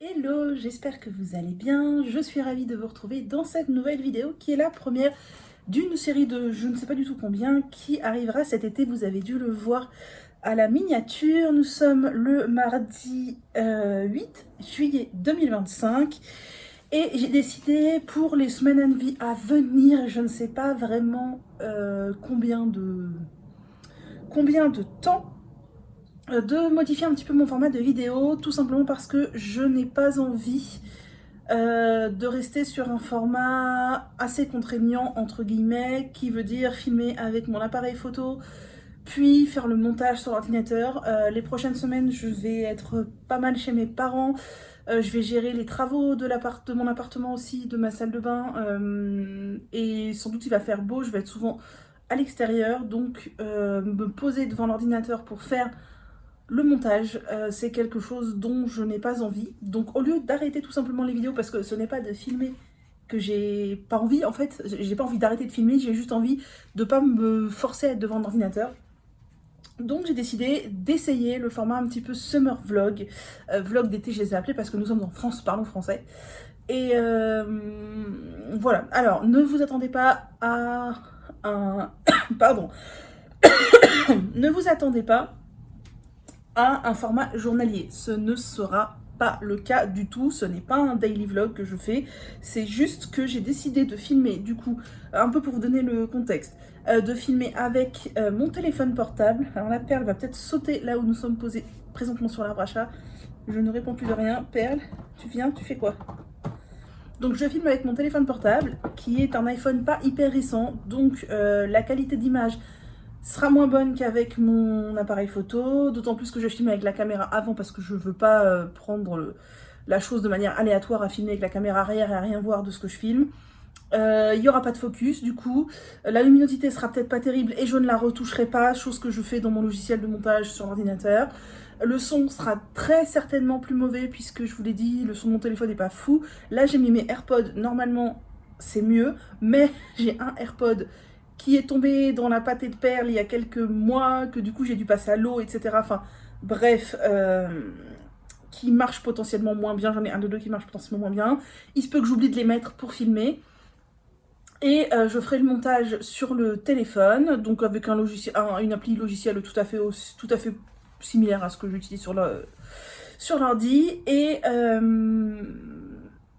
Hello, j'espère que vous allez bien. Je suis ravie de vous retrouver dans cette nouvelle vidéo qui est la première d'une série de je ne sais pas du tout combien qui arrivera cet été. Vous avez dû le voir à la miniature. Nous sommes le mardi 8 juillet 2025 et j'ai décidé pour les semaines à venir, je ne sais pas vraiment combien de temps de modifier un petit peu mon format de vidéo, tout simplement parce que je n'ai pas envie de rester sur un format assez contraignant, entre guillemets, qui veut dire filmer avec mon appareil photo, puis faire le montage sur l'ordinateur. Les prochaines semaines, je vais être pas mal chez mes parents. Je vais gérer les travaux de mon appartement aussi, de ma salle de bain. Et sans doute il va faire beau, je vais être souvent à l'extérieur. Donc me poser devant l'ordinateur pour faire le montage, c'est quelque chose dont je n'ai pas envie. Donc au lieu d'arrêter tout simplement les vidéos, parce que ce n'est pas de filmer que j'ai pas envie, en fait, j'ai pas envie d'arrêter de filmer, j'ai juste envie de pas me forcer à être devant l'ordinateur. Donc j'ai décidé d'essayer le format un petit peu summer vlog. Vlog d'été, je les ai appelés parce que nous sommes en France, parlons français. Et voilà, alors ne vous attendez pas à un... Pardon. Ne vous attendez pas à un format journalier. Ce ne sera pas le cas du tout, ce n'est pas un daily vlog que je fais, c'est juste que j'ai décidé de filmer, du coup, un peu pour vous donner le contexte, de filmer avec mon téléphone portable. Alors la Perle va peut-être sauter là où nous sommes posés présentement sur l'arbre à chat. Je ne réponds plus de rien. Perle, tu viens, tu fais quoi? Donc je filme avec mon téléphone portable, qui est un iPhone pas hyper récent, donc la qualité d'image sera moins bonne qu'avec mon appareil photo, d'autant plus que je filme avec la caméra avant parce que je veux pas prendre la chose de manière aléatoire à filmer avec la caméra arrière et à rien voir de ce que je filme. Il n'y aura pas de focus du coup, la luminosité sera peut-être pas terrible et je ne la retoucherai pas, chose que je fais dans mon logiciel de montage sur l'ordinateur. Le son sera très certainement plus mauvais puisque je vous l'ai dit, le son de mon téléphone n'est pas fou. Là j'ai mis mes AirPods, normalement c'est mieux, mais j'ai un AirPod qui est tombé dans la pâtée de perles il y a quelques mois, que du coup j'ai dû passer à l'eau, etc. Enfin bref, qui marche potentiellement moins bien, j'en ai un de deux qui marche potentiellement moins bien. Il se peut que j'oublie de les mettre pour filmer. Et je ferai le montage sur le téléphone, donc avec un logiciel, une appli logicielle tout à fait similaire à ce que j'utilise sur l'ordi. Et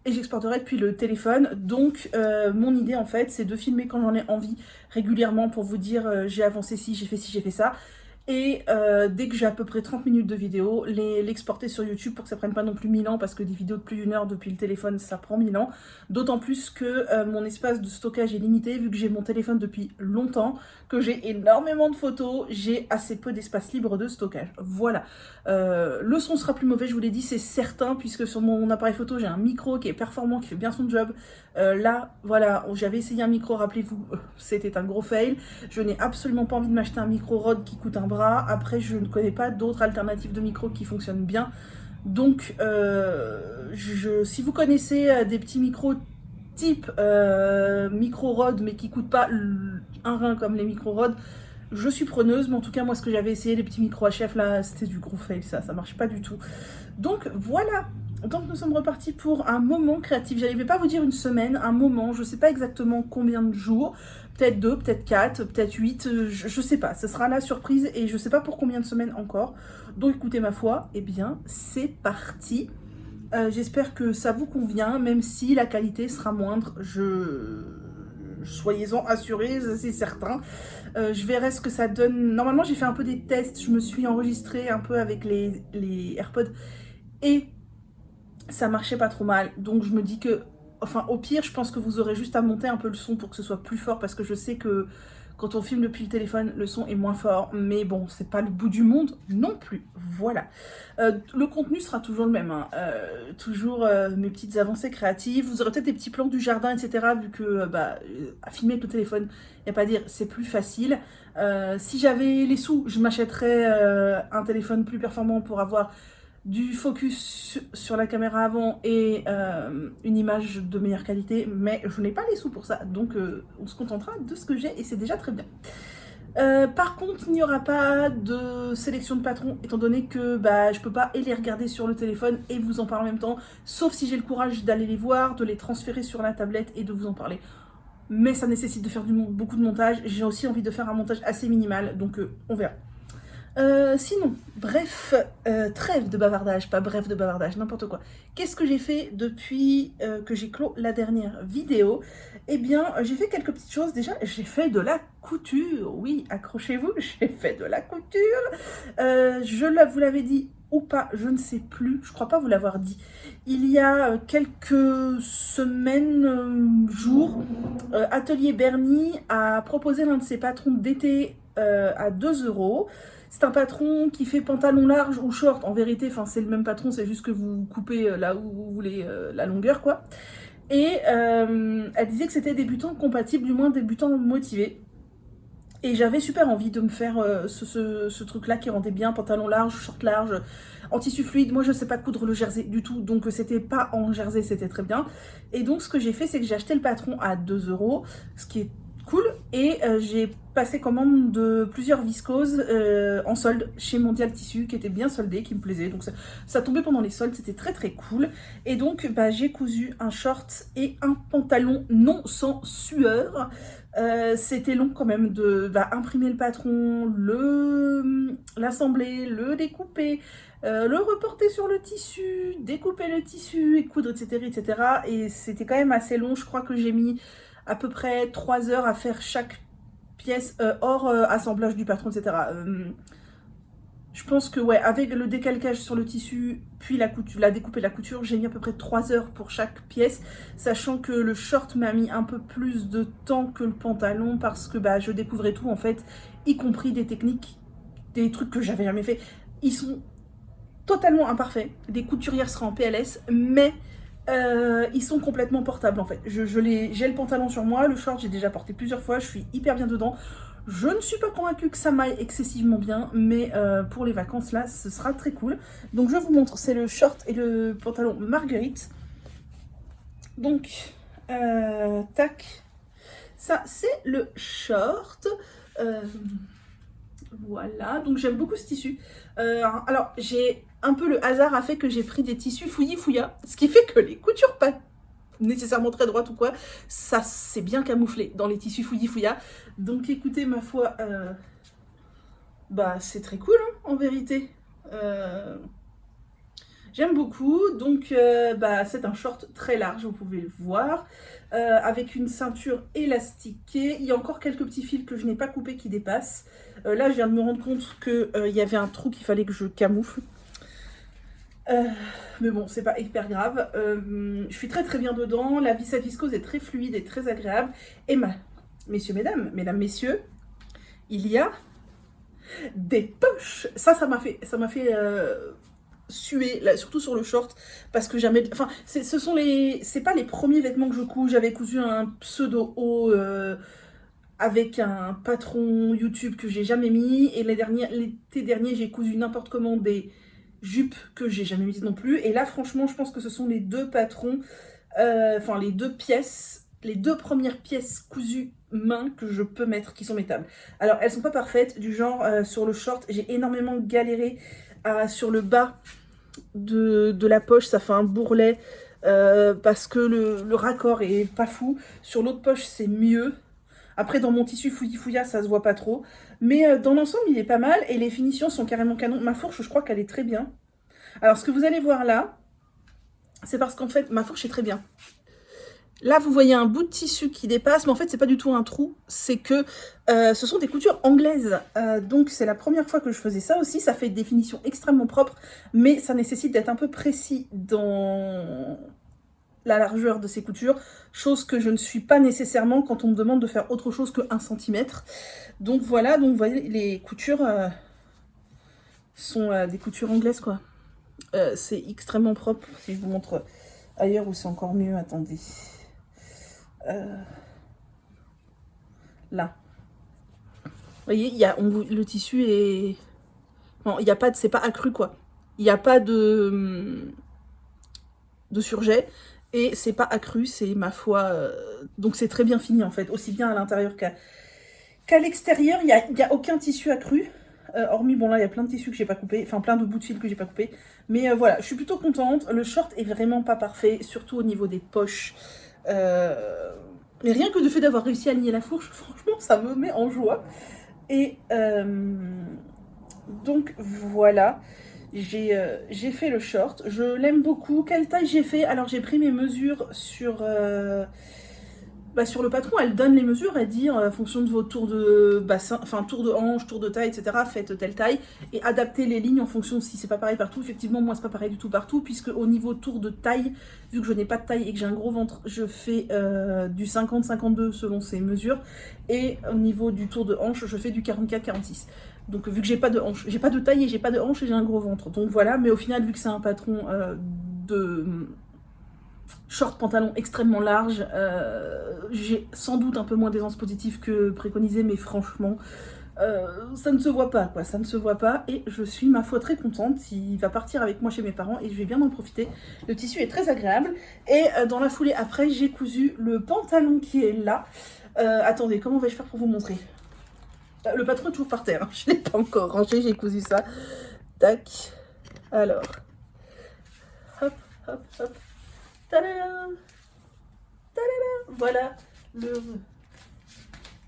j'exporterai depuis le téléphone. Donc mon idée en fait, c'est de filmer quand j'en ai envie régulièrement pour vous dire j'ai avancé ci, j'ai fait ça. Et dès que j'ai à peu près 30 minutes de vidéo, l'exporter sur YouTube pour que ça prenne pas non plus 1000 ans, parce que des vidéos de plus d'une heure depuis le téléphone, ça prend 1000 ans. D'autant plus que mon espace de stockage est limité, vu que j'ai mon téléphone depuis longtemps, que j'ai énormément de photos, j'ai assez peu d'espace libre de stockage. Voilà. Le son sera plus mauvais, je vous l'ai dit, c'est certain, puisque sur mon appareil photo, j'ai un micro qui est performant, qui fait bien son job. Là, voilà, j'avais essayé un micro, rappelez-vous, c'était un gros fail. Je n'ai absolument pas envie de m'acheter un micro Rode qui coûte un bras. Après, je ne connais pas d'autres alternatives de micro qui fonctionnent bien. Donc, si vous connaissez des petits micros type micro Rode, mais qui coûtent pas un rein comme les micro Rode, je suis preneuse. Mais en tout cas, moi, ce que j'avais essayé, les petits micros HF, là, c'était du gros fail, ça marche pas du tout. Donc, voilà. Donc nous sommes repartis pour un moment créatif. Je ne vais pas vous dire une semaine, un moment, je ne sais pas exactement combien de jours, peut-être 2, peut-être 4, peut-être 8, je ne sais pas. Ce sera la surprise et je ne sais pas pour combien de semaines encore. Donc écoutez ma foi, eh bien c'est parti. J'espère que ça vous convient, même si la qualité sera moindre, soyez-en assurés, c'est certain. Je verrai ce que ça donne. Normalement j'ai fait un peu des tests, je me suis enregistrée un peu avec les AirPods et ça marchait pas trop mal. Donc je me dis que, enfin au pire, je pense que vous aurez juste à monter un peu le son pour que ce soit plus fort, parce que je sais que quand on filme depuis le téléphone, le son est moins fort. Mais bon, c'est pas le bout du monde non plus. Voilà. Le contenu sera toujours le même. Hein. Toujours mes petites avancées créatives. Vous aurez peut-être des petits plans du jardin, etc. Vu que à filmer avec le téléphone, il n'y a pas à dire, c'est plus facile. Si j'avais les sous, je m'achèterais un téléphone plus performant pour avoir du focus sur la caméra avant et une image de meilleure qualité, mais je n'ai pas les sous pour ça, donc on se contentera de ce que j'ai et c'est déjà très bien. Par contre, il n'y aura pas de sélection de patrons, étant donné que je peux pas les regarder sur le téléphone et vous en parler en même temps, sauf si j'ai le courage d'aller les voir, de les transférer sur la tablette et de vous en parler. Mais ça nécessite de faire beaucoup de montage. J'ai aussi envie de faire un montage assez minimal, donc on verra. Sinon, bref, trêve de bavardage, pas bref de bavardage, n'importe quoi. Qu'est-ce que j'ai fait depuis que j'ai clos la dernière vidéo? Eh bien, j'ai fait quelques petites choses. Déjà, j'ai fait de la couture. Oui, accrochez-vous, j'ai fait de la couture. Vous l'avez dit ou pas, je ne sais plus. Je crois pas vous l'avoir dit. Il y a quelques semaines, jours, Atelier Bernie a proposé l'un de ses patrons d'été à 2 €. C'est un patron qui fait pantalon large ou short. En vérité, c'est le même patron, c'est juste que vous coupez là où vous voulez la longueur, quoi. Et elle disait que c'était débutant compatible, du moins débutant motivé. Et j'avais super envie de me faire ce truc-là qui rendait bien, pantalon large, short large, en tissu fluide. Moi, je sais pas coudre le jersey du tout, donc c'était pas en jersey, c'était très bien. Et donc, ce que j'ai fait, c'est que j'ai acheté le patron à 2 €, ce qui est cool. Et j'ai passé commande de plusieurs viscoses en solde chez Mondial Tissu, qui était bien soldé, qui me plaisait. Donc ça tombait pendant les soldes, c'était très très cool. Et donc j'ai cousu un short et un pantalon non sans sueur. C'était long quand même de imprimer le patron, l'assembler, le découper, le reporter sur le tissu, découper le tissu et coudre, etc. etc. Et c'était quand même assez long. Je crois que j'ai mis à peu près 3 heures à faire chaque pièce hors assemblage du patron, etc. Je pense que ouais, avec le décalcage sur le tissu, puis la découpe et la couture, j'ai mis à peu près 3 heures pour chaque pièce, sachant que le short m'a mis un peu plus de temps que le pantalon parce que je découvrais tout en fait, y compris des techniques, des trucs que j'avais jamais fait. Ils sont totalement imparfaits, des couturières seraient en PLS, mais ils sont complètement portables en fait. J'ai le pantalon sur moi, le short j'ai déjà porté plusieurs fois, je suis hyper bien dedans. Je ne suis pas convaincue que ça m'aille excessivement bien, mais pour les vacances là, ce sera très cool. Donc je vous montre, c'est le short et le pantalon Marguerite. Donc, tac, ça c'est le short. Voilà, donc j'aime beaucoup ce tissu. Alors, un peu le hasard a fait que j'ai pris des tissus fouillis-fouillas, ce qui fait que les coutures pas nécessairement très droites ou quoi, ça c'est bien camouflé dans les tissus fouillis-fouillas. Donc écoutez, ma foi, c'est très cool hein, en vérité. J'aime beaucoup, donc c'est un short très large, vous pouvez le voir, avec une ceinture élastiquée. Il y a encore quelques petits fils que je n'ai pas coupés qui dépassent. Là, je viens de me rendre compte qu'il y avait un trou qu'il fallait que je camoufle. Mais bon, c'est pas hyper grave. Je suis très très bien dedans. Cette viscose est très fluide et très agréable. Et messieurs, mesdames, messieurs, il y a des poches. Ça m'a fait suer, là, surtout sur le short, parce que jamais... Enfin, c'est pas les premiers vêtements que je couds. J'avais cousu un pseudo haut avec un patron YouTube que j'ai jamais mis. Et l'été dernier, j'ai cousu n'importe comment des jupes que j'ai jamais mises non plus. Et là, franchement, je pense que ce sont les deux patrons, les deux pièces, les deux premières pièces cousues main que je peux mettre, qui sont mettables. Alors, elles sont pas parfaites, du genre, sur le short, j'ai énormément galéré sur le bas de la poche, ça fait un bourrelet, parce que le raccord est pas fou. Sur l'autre poche, c'est mieux. Après, dans mon tissu fouillis-fouillas, ça se voit pas trop. Mais dans l'ensemble, il est pas mal et les finitions sont carrément canon. Ma fourche, je crois qu'elle est très bien. Alors, ce que vous allez voir là, c'est parce qu'en fait, ma fourche est très bien. Là, vous voyez un bout de tissu qui dépasse, mais en fait, c'est pas du tout un trou. C'est que ce sont des coutures anglaises. Donc, c'est la première fois que je faisais ça aussi. Ça fait des finitions extrêmement propres, mais ça nécessite d'être un peu précis dans la largeur de ces coutures, chose que je ne suis pas nécessairement quand on me demande de faire autre chose que 1 cm. Donc voilà, donc vous voyez, les coutures sont des coutures anglaises, quoi. C'est extrêmement propre. Si je vous montre ailleurs où c'est encore mieux, attendez. Là. Vous voyez, le tissu est... Non, il n'y a pas de... C'est pas accru, quoi. Il n'y a pas de surjet. Et c'est pas accru, c'est ma foi... Donc c'est très bien fini en fait, aussi bien à l'intérieur qu'à l'extérieur, il y a aucun tissu accru. Hormis, bon là, il y a plein de tissus que j'ai pas coupé, enfin plein de bouts de fil que j'ai pas coupé. Mais voilà, je suis plutôt contente. Le short est vraiment pas parfait, surtout au niveau des poches. Mais rien que le fait d'avoir réussi à aligner la fourche, franchement, ça me met en joie. Et donc voilà, j'ai fait le short. Je l'aime beaucoup. Quelle taille j'ai fait? Alors j'ai pris mes mesures sur... sur le patron, elle donne les mesures, elle dit en fonction de vos tours de bassin, enfin tour de hanche, tour de taille, etc. Faites telle taille et adaptez les lignes en fonction de si c'est pas pareil partout. Effectivement, moi c'est pas pareil du tout partout, puisque au niveau tour de taille, vu que je n'ai pas de taille et que j'ai un gros ventre, je fais du 50-52 selon ces mesures, et au niveau du tour de hanche, je fais du 44-46. Donc vu que j'ai pas de hanche, j'ai pas de taille et j'ai pas de hanche et j'ai un gros ventre. Donc voilà, mais au final, vu que c'est un patron de short pantalon extrêmement large, j'ai sans doute un peu moins d'aisance positive que préconisé, mais franchement ça ne se voit pas quoi, ça ne se voit pas, et je suis ma foi très contente. Il va partir avec moi chez mes parents et je vais bien en profiter. Le tissu est très agréable, et dans la foulée après j'ai cousu le pantalon qui est là. Attendez, comment vais-je faire pour vous montrer? Le patron est toujours par terre, hein. Je ne l'ai pas encore rangé, j'ai cousu ça. Tac, alors hop hop hop, tadam, tadam, voilà le...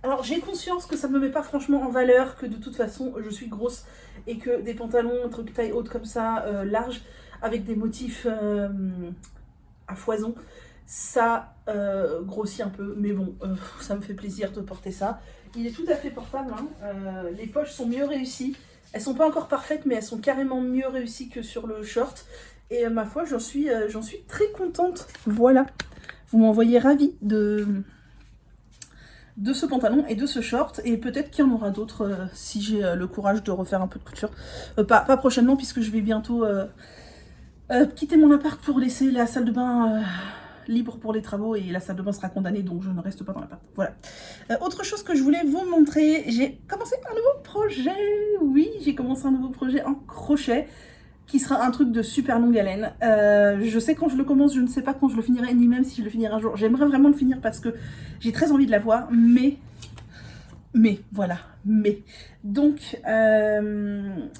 Alors j'ai conscience que ça ne me met pas franchement en valeur, que de toute façon je suis grosse et que des pantalons trucs taille haute comme ça, larges, avec des motifs à foison, ça grossit un peu, mais bon, ça me fait plaisir de porter ça. Il est tout à fait portable, hein. Les poches sont mieux réussies, elles sont pas encore parfaites, mais elles sont carrément mieux réussies que sur le short, et ma foi j'en suis très contente. Voilà, vous m'envoyez ravie de ce pantalon et de ce short, et peut-être qu'il y en aura d'autres si j'ai le courage de refaire un peu de couture. Pas prochainement, puisque je vais bientôt quitter mon appart pour laisser la salle de bain libre pour les travaux, et la salle de bain sera condamnée, donc je ne reste pas dans l'appart. Voilà. Autre chose que je voulais vous montrer, j'ai commencé un nouveau projet. Oui, j'ai commencé un nouveau projet en crochet, qui sera un truc de super longue haleine. Je sais quand je le commence, je ne sais pas quand je le finirai, ni même si je le finirai un jour. J'aimerais vraiment le finir parce que j'ai très envie de l'avoir, mais voilà, mais. Donc,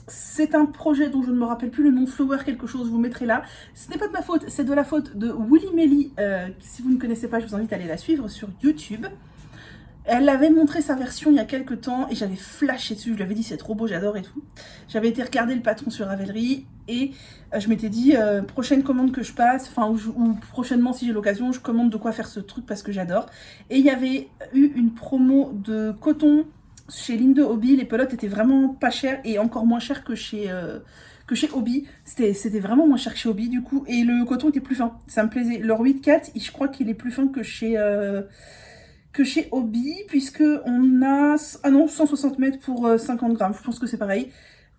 c'est un projet dont je ne me rappelle plus le nom, Flower quelque chose, vous mettrez là. Ce n'est pas de ma faute, c'est de la faute de Willy Melly. Si vous ne connaissez pas, je vous invite à aller la suivre sur YouTube. Elle avait montré sa version il y a quelques temps et j'avais flashé dessus, je lui avais dit c'est trop beau, j'adore et tout. J'avais été regarder le patron sur Ravelry et je m'étais dit prochaine commande que je passe, enfin ou prochainement si j'ai l'occasion, je commande de quoi faire ce truc parce que j'adore. Et il y avait eu une promo de coton chez Linde Hobby, les pelotes étaient vraiment pas chères et encore moins chères que chez Hobby. C'était vraiment moins cher que chez Hobby du coup, et le coton était plus fin, ça me plaisait. Leur 8-4, je crois qu'il est plus fin que chez Hobby, puisque on a 160 mètres pour 50 grammes, je pense que c'est pareil.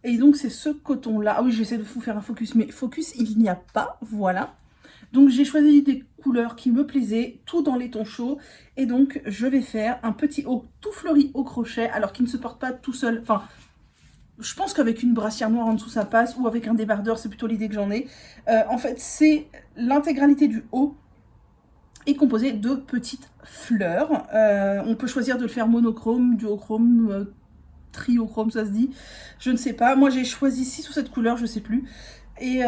Et donc c'est ce coton là. Ah oui, j'essaie de vous faire un focus, mais focus il n'y a pas, voilà. Donc j'ai choisi des couleurs qui me plaisaient, tout dans les tons chauds, et donc je vais faire un petit haut tout fleuri au crochet, alors qu'il ne se porte pas tout seul. Enfin, je pense qu'avec une brassière noire en dessous ça passe, ou avec un débardeur, c'est plutôt l'idée que j'en ai. En fait, c'est l'intégralité du haut est composé de petites fleurs. On peut choisir de le faire monochrome, duochrome, triochrome, ça se dit. Je ne sais pas. Moi, j'ai choisi 6 ou 7 couleurs, je ne sais plus. Et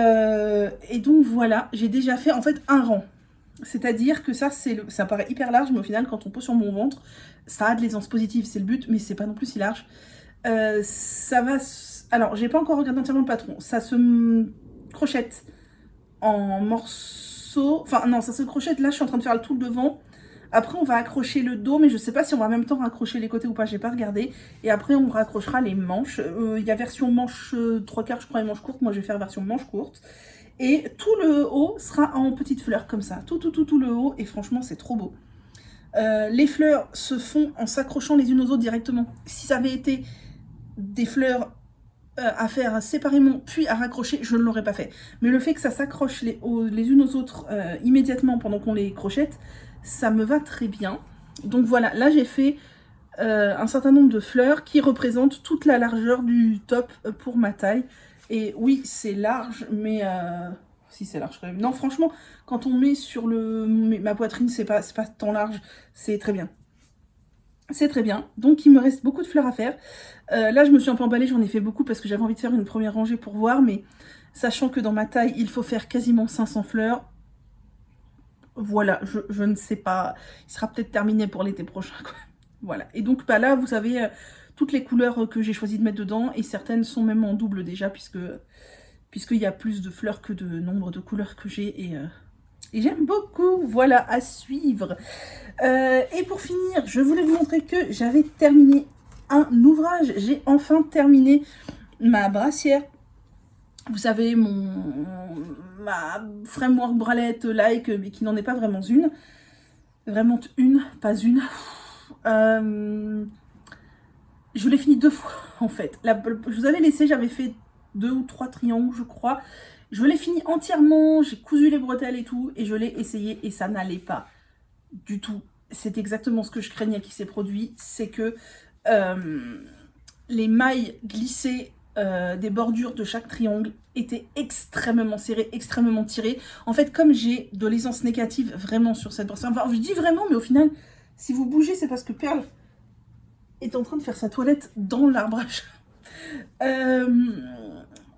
donc, voilà, j'ai déjà fait en fait un rang. C'est-à-dire que ça paraît hyper large, mais au final, quand on pose sur mon ventre, ça a de l'aisance positive, c'est le but, mais c'est pas non plus si large. Ça va... Alors, j'ai pas encore regardé entièrement le patron. Ça se crochette en morceaux. Enfin, non, ça se crochette. Là, je suis en train de faire tout le devant. Après, on va accrocher le dos, mais je sais pas si on va en même temps raccrocher les côtés ou pas. J'ai pas regardé. Et après, on raccrochera les manches. Il y a version manche 3/4, je crois, et manche courte. Moi, je vais faire version manche courte. Et tout le haut sera en petites fleurs comme ça. Tout le haut. Et franchement, c'est trop beau. Les fleurs se font en s'accrochant les unes aux autres directement. Si ça avait été des fleurs à faire séparément puis à raccrocher, je ne l'aurais pas fait. Mais le fait que ça s'accroche les unes aux autres immédiatement pendant qu'on les crochette, ça me va très bien. Donc voilà, là j'ai fait un certain nombre de fleurs qui représentent toute la largeur du top pour ma taille. Et oui, c'est large, mais si c'est large quand même. Non, franchement, quand on met sur ma poitrine, c'est pas tant large, c'est très bien. C'est très bien. Donc, il me reste beaucoup de fleurs à faire. Là, je me suis un peu emballée, j'en ai fait beaucoup parce que j'avais envie de faire une première rangée pour voir, mais sachant que dans ma taille, il faut faire quasiment 500 fleurs. Voilà, je ne sais pas. Il sera peut-être terminé pour l'été prochain, quoi. Voilà. Et donc, bah là, vous avez toutes les couleurs que j'ai choisi de mettre dedans, et certaines sont même en double déjà, puisqu'il y a plus de fleurs que de nombre de couleurs que j'ai, et j'aime beaucoup. Voilà, à suivre. Et pour finir, je voulais vous montrer que j'avais terminé un ouvrage. J'ai enfin terminé ma brassière. Vous savez, ma framework bralette like, mais qui n'en est pas vraiment une. Vraiment une, pas une. Je l'ai fini 2 fois, en fait. Je vous avais laissé, j'avais fait 2 ou 3 triangles, je crois. Je l'ai fini entièrement, j'ai cousu les bretelles et tout, et je l'ai essayé, et ça n'allait pas du tout. C'est exactement ce que je craignais qui s'est produit, c'est que les mailles glissées des bordures de chaque triangle étaient extrêmement serrées, extrêmement tirées. En fait, comme j'ai de l'aisance négative vraiment sur cette brassière, enfin, je dis vraiment, mais au final, si vous bougez, c'est parce que Perle est en train de faire sa toilette dans l'arbrage.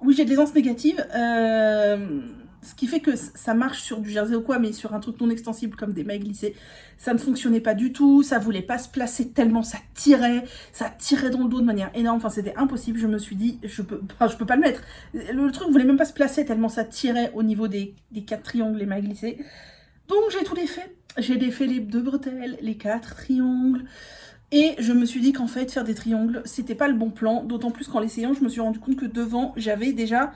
Oui, j'ai de l'aisance négative, ce qui fait que ça marche sur du jersey ou quoi, mais sur un truc non extensible comme des mailles glissées, ça ne fonctionnait pas du tout, ça voulait pas se placer tellement ça tirait dans le dos de manière énorme, enfin c'était impossible. Je me suis dit, je peux pas le mettre. Le truc voulait même pas se placer tellement ça tirait au niveau des 4 triangles, les mailles glissées. Donc j'ai tout défait. J'ai défait les 2 bretelles, les 4 triangles. Et je me suis dit qu'en fait, faire des triangles, c'était pas le bon plan. D'autant plus qu'en l'essayant, je me suis rendu compte que devant, j'avais déjà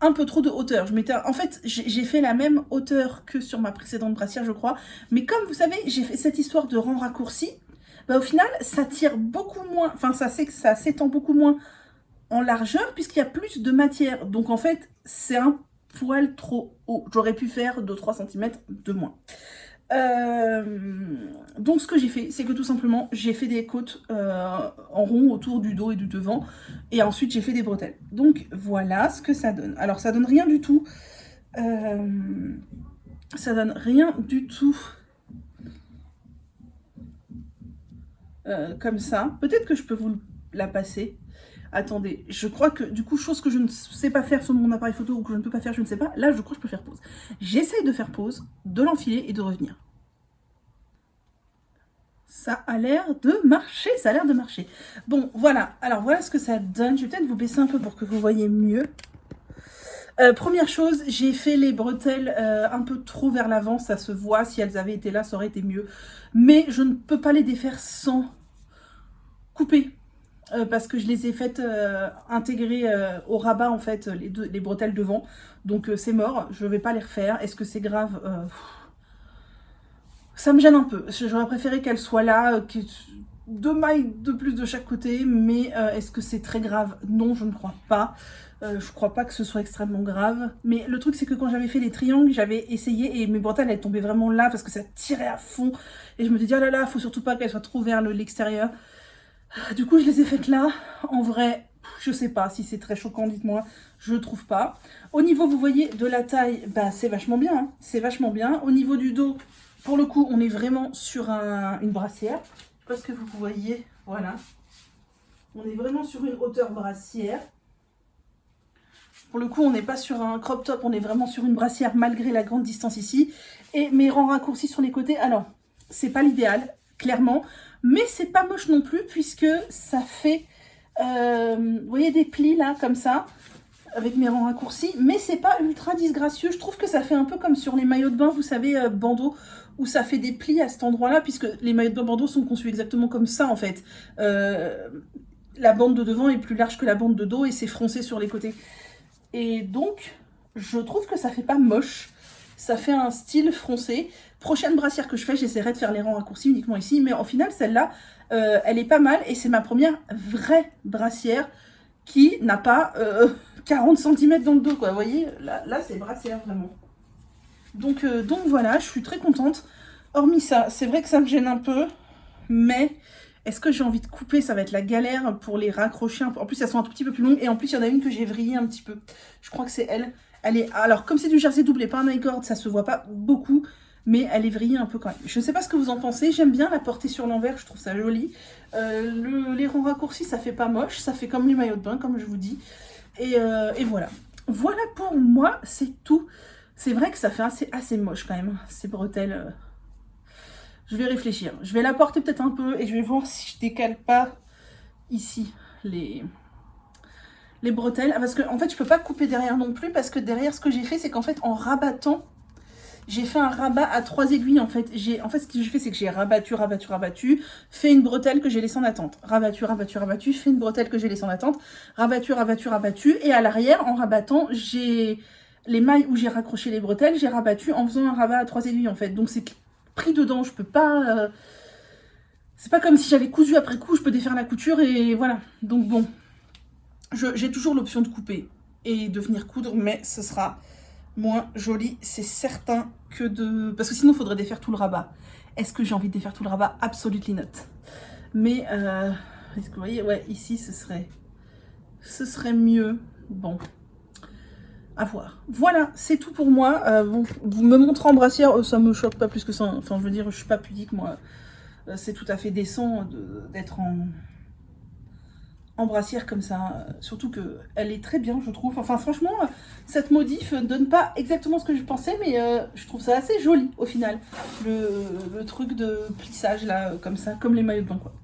un peu trop de hauteur. En fait, j'ai fait la même hauteur que sur ma précédente brassière, je crois. Mais comme vous savez, j'ai fait cette histoire de rang raccourci. Bah, au final, ça tire beaucoup moins. Enfin, ça s'étend beaucoup moins en largeur puisqu'il y a plus de matière. Donc en fait, c'est un poil trop haut. J'aurais pu faire 2-3 cm de moins. Donc ce que j'ai fait, c'est que tout simplement j'ai fait des côtes en rond autour du dos et du devant, et ensuite j'ai fait des bretelles. Donc voilà ce que ça donne. Alors ça donne rien du tout, ça donne rien du tout comme ça. Peut-être que je peux vous la passer. Attendez, je crois que du coup, chose que je ne sais pas faire sur mon appareil photo, ou que je ne peux pas faire, je ne sais pas, là je crois que je peux faire pause. J'essaye de faire pause, de l'enfiler et de revenir. Ça a l'air de marcher, ça a l'air de marcher. Bon, voilà, alors voilà ce que ça donne. Je vais peut-être vous baisser un peu pour que vous voyez mieux. Première chose, j'ai fait les bretelles un peu trop vers l'avant, ça se voit. Si elles avaient été là, ça aurait été mieux. Mais je ne peux pas les défaire sans couper. Parce que je les ai faites intégrer au rabat, en fait, les bretelles devant. Donc c'est mort, je ne vais pas les refaire. Est-ce que c'est grave? Ça me gêne un peu. J'aurais préféré qu'elle soit là, 2 mailles de plus de chaque côté, mais est-ce que c'est très grave? Non, je ne crois pas. Je crois pas que ce soit extrêmement grave. Mais le truc, c'est que quand j'avais fait les triangles, j'avais essayé et mes bretelles, elles tombaient vraiment là parce que ça tirait à fond. Et je me dis, oh là là, faut surtout pas qu'elles soient trop vers l'extérieur. Du coup, je les ai faites là. En vrai, je sais pas si c'est très choquant, dites-moi. Je trouve pas. Au niveau, vous voyez, de la taille, bah c'est vachement bien. Hein. C'est vachement bien. Au niveau du dos, pour le coup, on est vraiment sur une brassière. Je sais pas ce que vous voyez. Voilà. On est vraiment sur une hauteur brassière. Pour le coup, on n'est pas sur un crop top. On est vraiment sur une brassière malgré la grande distance ici. Et mes rangs raccourcis sur les côtés. Alors, c'est pas l'idéal, clairement. Mais c'est pas moche non plus puisque ça fait... vous voyez des plis là, comme ça, avec mes rangs raccourcis, mais c'est pas ultra disgracieux. Je trouve que ça fait un peu comme sur les maillots de bain, vous savez, bandeau, où ça fait des plis à cet endroit-là, puisque les maillots de bain bandeau sont conçus exactement comme ça, en fait. La bande de devant est plus large que la bande de dos, et c'est froncé sur les côtés. Et donc, je trouve que ça fait pas moche. Ça fait un style froncé. Prochaine brassière que je fais, j'essaierai de faire les rangs raccourcis uniquement ici, mais au final, celle-là, elle est pas mal, et c'est ma première vraie brassière qui n'a pas 40 cm dans le dos, quoi. Vous voyez, là c'est brassière, vraiment. Donc voilà, je suis très contente. Hormis ça, c'est vrai que ça me gêne un peu, mais est-ce que j'ai envie de couper? Ça va être la galère pour les raccrocher. En plus, elles sont un tout petit peu plus longues, et en plus, il y en a une que j'ai vrillée un petit peu. Je crois que c'est elle. Elle est... Alors, comme c'est du jersey double et pas un high cord, ça se voit pas beaucoup. mais elle est vrillée un peu quand même. Je ne sais pas ce que vous en pensez, j'aime bien la porter sur l'envers, je trouve ça joli. Les rangs raccourcis, ça fait pas moche, ça fait comme les maillots de bain, comme je vous dis. Et voilà. Voilà pour moi, c'est tout. C'est vrai que ça fait assez moche quand même, ces bretelles. Je vais réfléchir. Je vais la porter peut-être un peu et je vais voir si je décale pas ici les bretelles. Parce que en fait, je peux pas couper derrière non plus parce que derrière, ce que j'ai fait, c'est qu'en fait, en rabattant, j'ai fait un rabat à 3 aiguilles en fait. Ce que j'ai fait, c'est que j'ai rabattu, fait une bretelle que j'ai laissée en attente. Rabattu, fait une bretelle que j'ai laissée en attente. Rabattu. Et à l'arrière, en rabattant, j'ai les mailles où j'ai raccroché les bretelles, j'ai rabattu en faisant un rabat à 3 aiguilles en fait. Donc c'est pris dedans, je peux pas... c'est pas comme si j'avais cousu après coup, je peux défaire la couture et voilà. Donc bon, j'ai toujours l'option de couper et de venir coudre, mais ce sera moins joli, c'est certain, que de... Parce que sinon, il faudrait défaire tout le rabat. Est-ce que j'ai envie de défaire tout le rabat? Absolutely not. Mais, est-ce que vous voyez? Ouais, ici, ce serait mieux. Bon, à voir. Voilà, c'est tout pour moi. Bon, vous me montrez en brassière, ça me choque pas plus que ça. Enfin, je veux dire, je suis pas pudique, moi. C'est tout à fait décent d'être en brassière comme ça, surtout qu'elle est très bien, je trouve. Enfin, franchement, cette modif ne donne pas exactement ce que je pensais, mais je trouve ça assez joli, au final. Le truc de plissage, là, comme ça, comme les maillots de bain, quoi.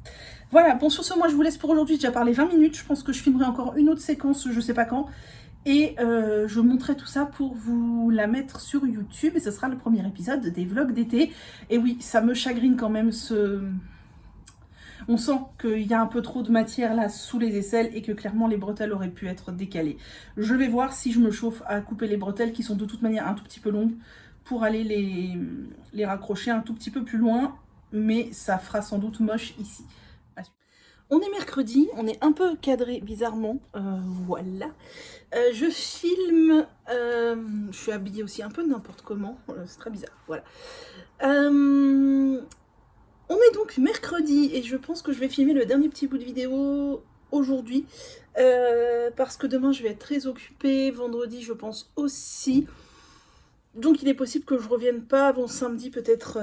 Voilà, bon, sur ce, moi, je vous laisse pour aujourd'hui. J'ai déjà parlé 20 minutes. Je pense que je filmerai encore une autre séquence, je sais pas quand. Et je montrerai tout ça pour vous la mettre sur YouTube. Et ce sera le premier épisode des vlogs d'été. Et oui, ça me chagrine quand même On sent qu'il y a un peu trop de matière là sous les aisselles et que clairement les bretelles auraient pu être décalées. Je vais voir si je me chauffe à couper les bretelles qui sont de toute manière un tout petit peu longues pour aller les raccrocher un tout petit peu plus loin, mais ça fera sans doute moche ici. On est mercredi, on est un peu cadré bizarrement, voilà. Je filme, je suis habillée aussi un peu n'importe comment, c'est très bizarre, voilà. On est donc mercredi et je pense que je vais filmer le dernier petit bout de vidéo aujourd'hui parce que demain je vais être très occupée, vendredi je pense aussi. Donc il est possible que je revienne pas avant samedi peut-être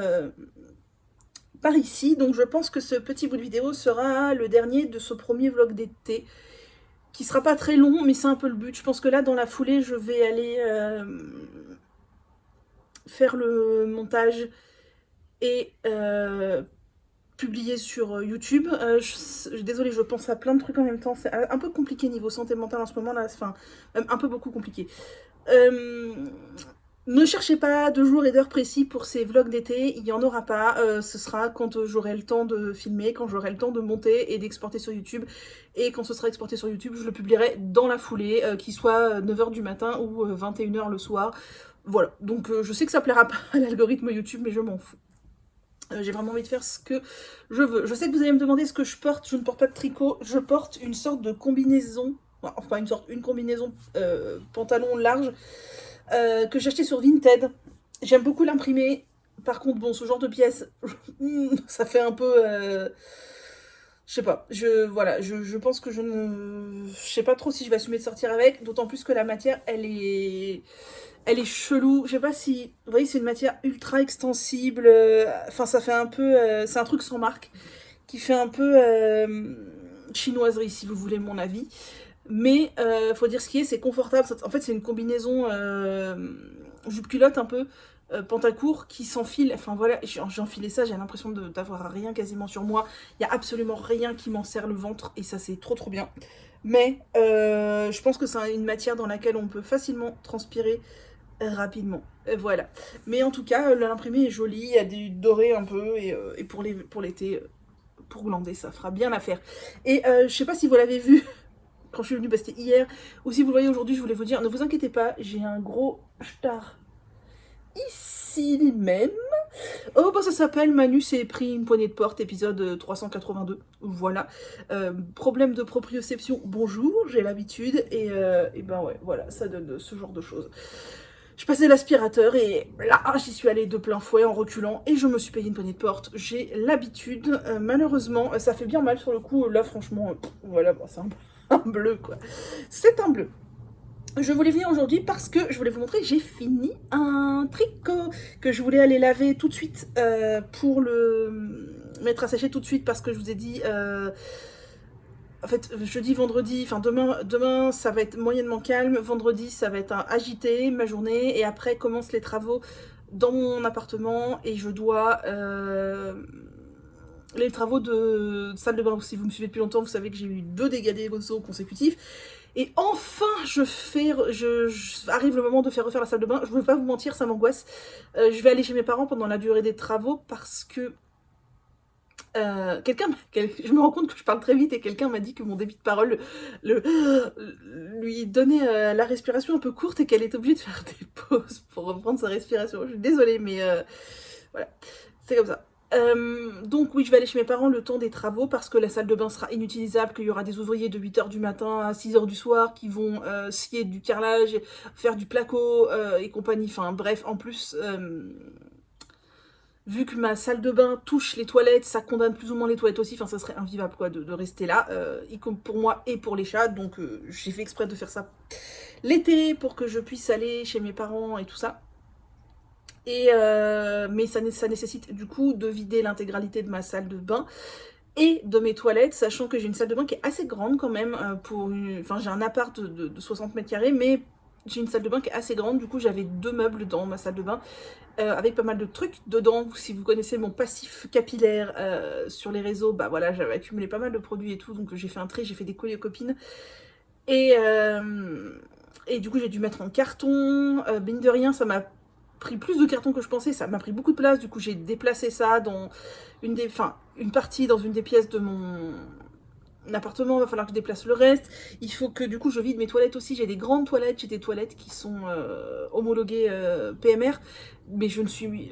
par ici. Donc je pense que ce petit bout de vidéo sera le dernier de ce premier vlog d'été qui sera pas très long mais c'est un peu le but. Je pense que là dans la foulée je vais aller faire le montage et publié sur YouTube. Désolée, je pense à plein de trucs en même temps. C'est un peu compliqué niveau santé mentale en ce moment là. Enfin, même un peu beaucoup compliqué. Ne cherchez pas de jours et d'heures précis pour ces vlogs d'été. Il n'y en aura pas. Ce sera quand j'aurai le temps de filmer, quand j'aurai le temps de monter et d'exporter sur YouTube. Et quand ce sera exporté sur YouTube, je le publierai dans la foulée, qu'il soit 9h du matin ou 21h le soir. Voilà. Donc je sais que ça plaira pas à l'algorithme YouTube, mais je m'en fous. J'ai vraiment envie de faire ce que je veux. Je sais que vous allez me demander ce que je porte. Je ne porte pas de tricot. Je porte une sorte de combinaison. Enfin, une combinaison pantalon large que j'ai acheté sur Vinted. J'aime beaucoup l'imprimer. Par contre, bon, ce genre de pièce, ça fait un peu... je sais pas. Voilà, je pense que je sais pas trop si je vais assumer de sortir avec. D'autant plus que la matière, elle est chelou, je sais pas si... Vous voyez, c'est une matière ultra extensible, enfin ça fait un peu... c'est un truc sans marque, qui fait un peu chinoiserie, si vous voulez mon avis. Mais faut dire ce qui est, c'est confortable. En fait, c'est une combinaison jupe-culotte un peu, pantacourt, qui s'enfile. Enfin voilà, j'ai enfilé ça, j'ai l'impression d'avoir rien quasiment sur moi. Il n'y a absolument rien qui m'en serre le ventre, et ça c'est trop trop bien. Mais je pense que c'est une matière dans laquelle on peut facilement transpirer rapidement, voilà. Mais en tout cas, l'imprimé est joli, il y a du doré un peu, et pour l'été, pour glander, ça fera bien l'affaire. Et je sais pas si vous l'avez vu quand je suis venue, bah, c'était hier, ou si vous le voyez aujourd'hui, je voulais vous dire, ne vous inquiétez pas, j'ai un gros star ici même. Oh bah ça s'appelle Manu s'est pris une poignée de porte, épisode 382, voilà. Problème de proprioception, bonjour, j'ai l'habitude, et ben ouais, voilà, ça donne ce genre de choses. Je passais l'aspirateur et là, j'y suis allée de plein fouet en reculant et je me suis payé une poignée de porte. J'ai l'habitude, malheureusement, ça fait bien mal sur le coup. Là, franchement, voilà, bon, c'est un bleu, quoi. C'est un bleu. Je voulais venir aujourd'hui parce que je voulais vous montrer que j'ai fini un tricot que je voulais aller laver tout de suite pour le mettre à sécher tout de suite parce que je vous ai dit... en fait, jeudi, vendredi, enfin demain ça va être moyennement calme, vendredi ça va être agité ma journée et après commencent les travaux dans mon appartement et je dois... les travaux de salle de bain, si vous me suivez depuis longtemps, vous savez que j'ai eu 2 dégâts d'eau consécutifs. Et enfin, arrive le moment de faire refaire la salle de bain. Je ne vais pas vous mentir, ça m'angoisse. Je vais aller chez mes parents pendant la durée des travaux parce que je me rends compte que je parle très vite et quelqu'un m'a dit que mon débit de parole lui donnait la respiration un peu courte et qu'elle est obligée de faire des pauses pour reprendre sa respiration. Je suis désolée, mais voilà, c'est comme ça. Donc oui, je vais aller chez mes parents le temps des travaux parce que la salle de bain sera inutilisable, qu'il y aura des ouvriers de 8h du matin à 6h du soir qui vont scier du carrelage, faire du placo et compagnie, enfin bref, en plus... vu que ma salle de bain touche les toilettes, ça condamne plus ou moins les toilettes aussi, enfin ça serait invivable quoi de rester là, y compris pour moi et pour les chats, donc j'ai fait exprès de faire ça l'été pour que je puisse aller chez mes parents et tout ça. Et mais ça nécessite du coup de vider l'intégralité de ma salle de bain et de mes toilettes, sachant que j'ai une salle de bain qui est assez grande quand même, enfin j'ai un appart de 60 mètres carrés, mais j'ai une salle de bain qui est assez grande, du coup j'avais 2 meubles dans ma salle de bain, avec pas mal de trucs dedans. Si vous connaissez mon passif capillaire sur les réseaux, bah voilà, j'avais accumulé pas mal de produits et tout, donc j'ai fait un tri, j'ai fait des colliers aux copines, et du coup j'ai dû mettre en carton, mine de rien ça m'a pris plus de carton que je pensais, ça m'a pris beaucoup de place, du coup j'ai déplacé ça dans une partie dans une des pièces de mon appartement, il va falloir que je déplace le reste, il faut que du coup je vide mes toilettes aussi, j'ai des grandes toilettes, j'ai des toilettes qui sont homologuées PMR, mais je ne suis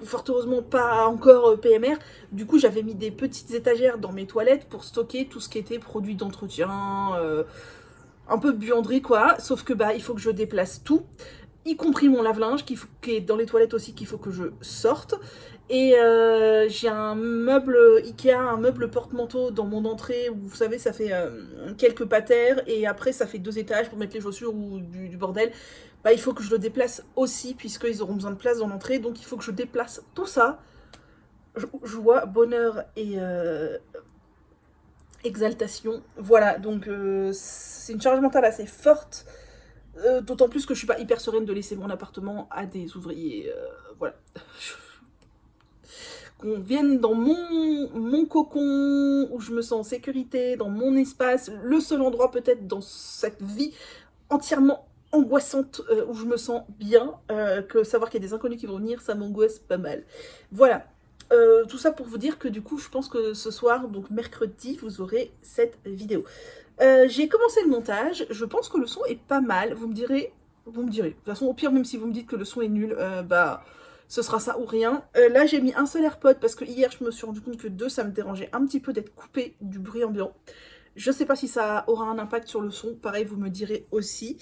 fort heureusement pas encore PMR, du coup j'avais mis des petites étagères dans mes toilettes pour stocker tout ce qui était produits d'entretien, un peu buanderie quoi, sauf que bah il faut que je déplace tout, y compris mon lave-linge qui est dans les toilettes aussi qu'il faut que je sorte. Et j'ai un meuble Ikea, un meuble porte-manteau dans mon entrée où vous savez ça fait quelques patères et après ça fait 2 étages pour mettre les chaussures ou du bordel. Bah, il faut que je le déplace aussi puisqu'ils auront besoin de place dans l'entrée, donc il faut que je déplace tout ça. Joie, bonheur et exaltation. Voilà, donc c'est une charge mentale assez forte. D'autant plus que je suis pas hyper sereine de laisser mon appartement à des ouvriers. Voilà. Qu'on vienne dans mon cocon, où je me sens en sécurité, dans mon espace, le seul endroit peut-être dans cette vie entièrement angoissante où je me sens bien, que savoir qu'il y a des inconnus qui vont venir, ça m'angoisse pas mal. Voilà. Tout ça pour vous dire que du coup, je pense que ce soir, donc mercredi, vous aurez cette vidéo. J'ai commencé le montage, je pense que le son est pas mal, vous me direz. De toute façon, au pire, même si vous me dites que le son est nul, bah, ce sera ça ou rien. Là, j'ai mis un seul AirPod parce que hier, je me suis rendu compte que 2, ça me dérangeait un petit peu d'être coupé du bruit ambiant. Je sais pas si ça aura un impact sur le son, pareil, vous me direz aussi.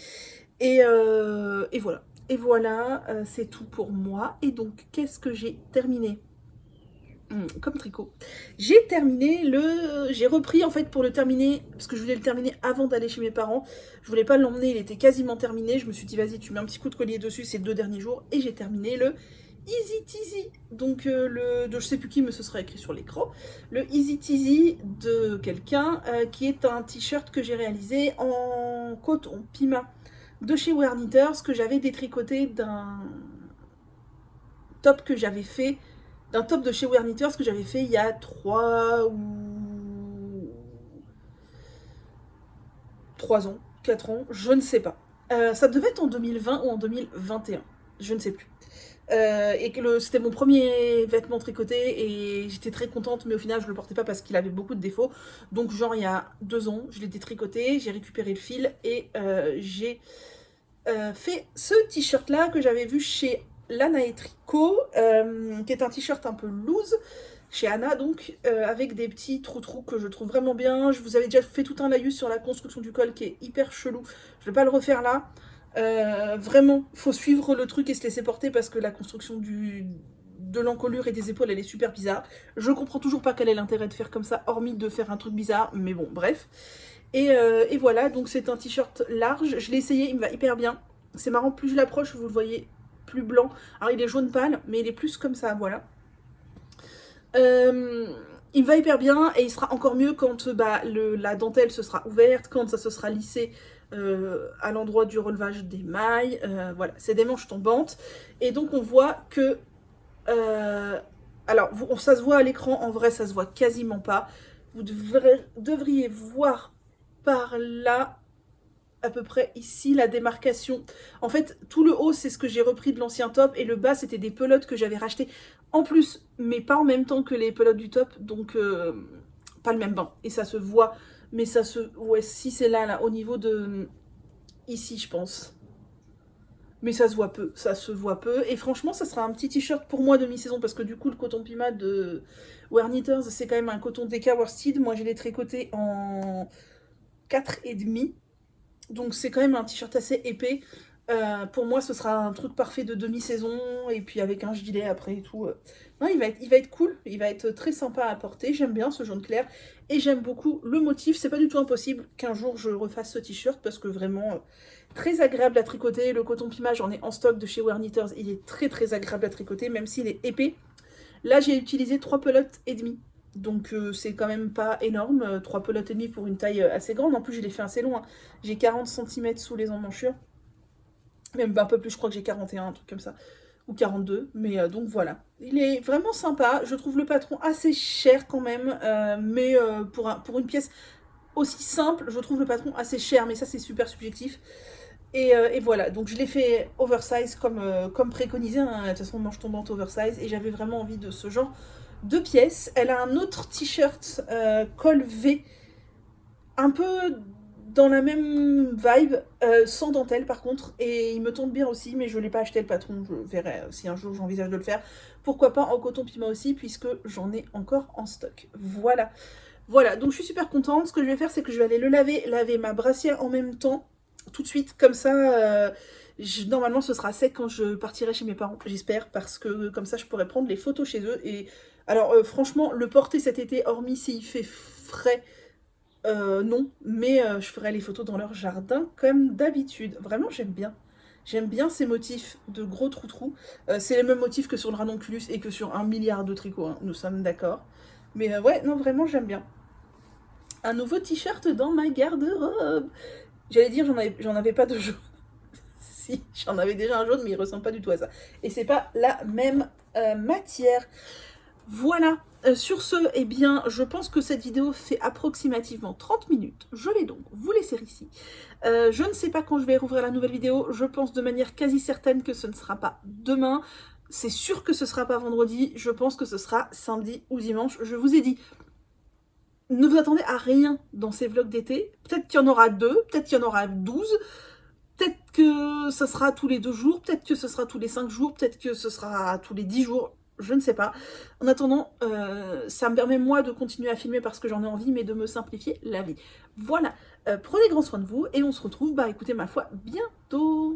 Et voilà. Et voilà, c'est tout pour moi. Et donc, qu'est-ce que j'ai terminé ? Comme tricot. J'ai repris en fait pour le terminer, parce que je voulais le terminer avant d'aller chez mes parents. Je voulais pas l'emmener, il était quasiment terminé. Je me suis dit, vas-y, tu mets un petit coup de collier dessus ces 2 derniers jours. Et j'ai terminé le Easy Teasy. Donc, je sais plus qui, mais ce sera écrit sur l'écran. Le Easy Teasy de quelqu'un qui est un t-shirt que j'ai réalisé en coton Pima de chez Wear Knitters, que j'avais détricoté d'un top que j'avais fait. D'un top de chez Wear Knitters que j'avais fait il y a 3 ans, 4 ans, je ne sais pas. Ça devait être en 2020 ou en 2021, je ne sais plus. Et que c'était mon premier vêtement tricoté et j'étais très contente, mais au final je le portais pas parce qu'il avait beaucoup de défauts. Donc genre il y a 2 ans, je l'ai détricoté, j'ai récupéré le fil et j'ai fait ce t-shirt là que j'avais vu chez Lana et Tricot, qui est un t-shirt un peu loose, chez Anna donc, avec des petits trous que je trouve vraiment bien. Je vous avais déjà fait tout un laïus sur la construction du col qui est hyper chelou, je vais pas le refaire là. Vraiment, faut suivre le truc et se laisser porter parce que la construction de l'encolure et des épaules elle est super bizarre. Je comprends toujours pas quel est l'intérêt de faire comme ça, hormis de faire un truc bizarre, mais bon, bref. Et voilà, donc c'est un t-shirt large, je l'ai essayé, il me va hyper bien. C'est marrant, plus je l'approche, vous le voyez plus blanc. Alors il est jaune pâle, mais il est plus comme ça, voilà. Il me va hyper bien et il sera encore mieux quand la dentelle se sera ouverte, quand ça se sera lissé à l'endroit du relevage des mailles. Voilà, c'est des manches tombantes. Et donc on voit que... alors, ça se voit à l'écran, en vrai ça se voit quasiment pas. Vous devriez voir par là, à peu près ici, la démarcation. En fait, tout le haut, c'est ce que j'ai repris de l'ancien top, et le bas, c'était des pelotes que j'avais rachetées en plus, mais pas en même temps que les pelotes du top, donc pas le même bain. Et ça se voit, mais ça se... Ouais, si c'est là, au niveau de... Ici, je pense. Mais ça se voit peu, ça se voit peu. Et franchement, ça sera un petit t-shirt pour moi de mi-saison, parce que du coup, le coton Pima de Wear Knitters, c'est quand même un coton DK worsted. Moi, je l'ai tricoté en 4,5. Donc c'est quand même un t-shirt assez épais. Pour moi, ce sera un truc parfait de demi-saison, et puis avec un gilet après et tout. Non, il va être cool, il va être très sympa à porter. J'aime bien ce jaune clair, et j'aime beaucoup le motif. C'est pas du tout impossible qu'un jour je refasse ce t-shirt, parce que vraiment, très agréable à tricoter. Le coton Pima, j'en ai en stock de chez Wear Knitters, il est très très agréable à tricoter, même s'il est épais. Là, j'ai utilisé 3 pelotes et demie. Donc c'est quand même pas énorme, 3 pelotes et demie pour une taille assez grande. En plus, je l'ai fait assez long, hein. J'ai 40 cm sous les emmanchures. Même un peu plus, je crois que j'ai 41, un truc comme ça. Ou 42, mais donc voilà. Il est vraiment sympa. Je trouve le patron assez cher quand même, mais pour une pièce aussi simple, je trouve le patron assez cher, mais ça c'est super subjectif. Et voilà, donc je l'ai fait oversize comme préconisé, hein. De toute façon, manche tombante oversize, et j'avais vraiment envie de ce genre de pièces. Elle a un autre t-shirt col V, un peu dans la même vibe, sans dentelle par contre, et il me tente bien aussi, mais je ne l'ai pas acheté le patron, je verrai si un jour j'envisage de le faire. Pourquoi pas en coton Pima aussi, puisque j'en ai encore en stock. Voilà. Voilà, donc je suis super contente. Ce que je vais faire, c'est que je vais aller le laver ma brassière en même temps, tout de suite, comme ça, normalement ce sera sec quand je partirai chez mes parents, j'espère, parce que comme ça je pourrai prendre les photos chez eux. Et alors franchement, le porter cet été, hormis s'il fait frais, non, mais je ferai les photos dans leur jardin comme d'habitude. Vraiment, j'aime bien. J'aime bien ces motifs de gros trou-trou. C'est les mêmes motifs que sur le ranonculus et que sur 1 milliard de tricots, hein, nous sommes d'accord. Mais ouais, non, vraiment, j'aime bien. Un nouveau t-shirt dans ma garde-robe. J'allais dire, j'en avais pas de jaune. Si, j'en avais déjà un jaune, mais il ressemble pas du tout à ça. Et c'est pas la même matière. Voilà, sur ce, eh bien, je pense que cette vidéo fait approximativement 30 minutes. Je vais donc vous laisser ici. Je ne sais pas quand je vais rouvrir la nouvelle vidéo. Je pense de manière quasi certaine que ce ne sera pas demain. C'est sûr que ce ne sera pas vendredi. Je pense que ce sera samedi ou dimanche. Je vous ai dit, ne vous attendez à rien dans ces vlogs d'été. Peut-être qu'il y en aura 2, peut-être qu'il y en aura 12. Peut-être que ce sera tous les 2 jours, peut-être que ce sera tous les 5 jours, peut-être que ce sera tous les 10 jours. Je ne sais pas. En attendant, ça me permet moi de continuer à filmer parce que j'en ai envie, mais de me simplifier la vie. Voilà, prenez grand soin de vous et on se retrouve, écoutez ma foi, bientôt.